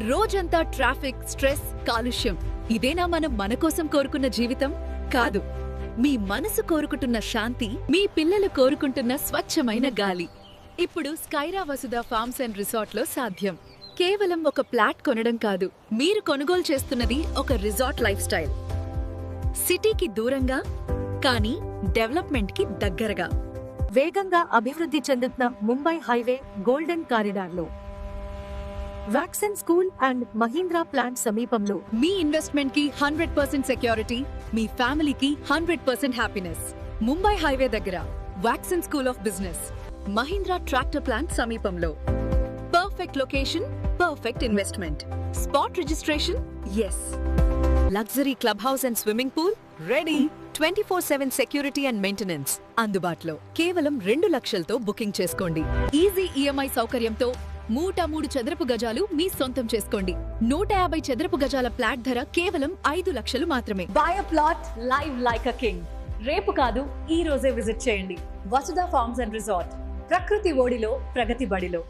రోజంతా traffic, stress, కాలుష్యం. ఇదేనా మనం మన కోసం కోరుకున్న జీవితం? కాదు. మీ మనసు కోరుకుంటున్న శాంతి, మీ పిల్లలు కోరుకుంటున్న స్వచ్ఛమైన గాలి ఇప్పుడు స్కైరా వసుధ ఫార్మ్స్ అండ్ రిసార్ట్ లో సాధ్యం. కేవలం ఒక ప్లాట్ కొనడం కాదు, మీరు కొనుగోలు చేస్తున్నది ఒక రిసార్ట్ లైఫ్ స్టైల్. సిటీకి దూరంగా కానీ డెవలప్మెంట్ కి దగ్గరగా, వేగంగా అభివృద్ధి చెందుతున్న ముంబై హైవే గోల్డెన్ కారిడార్లో, vaccine school and Mahindra plant సమీపంలో. మీ ఇన్వెస్ట్మెంట్ కి 100% సెక్యూరిటీ, మీ ఫ్యామిలీకి 100% హ్యాపీనెస్. ముంబై హైవే దగ్గర vaccine school of business, Mahindra tractor plant సమీపంలో. Perfect location, perfect investment. Spot registration ఎస్. Luxury club house and swimming pool ready. 24/7 security and maintenance అందుబాటులో. కేవలం 2 లక్షలతో బుకింగ్ చేసుకోండి. ఈజీ ఈఎంఐ సౌకర్యంతో 103 చదరపు గజాలు మీ సొంతం చేసుకోండి. 150 చదరపు గజాల ప్లాట్ ధర కేవలం 5 లక్షలు మాత్రమే. Buy a plot live like a king. రేపు కాదు, ఈ రోజే విజిట్ చేయండి వసుధ ఫార్మ్స్ అండ్ రిసార్ట్. ప్రకృతి ఓడిలో, ప్రగతి బడిలో.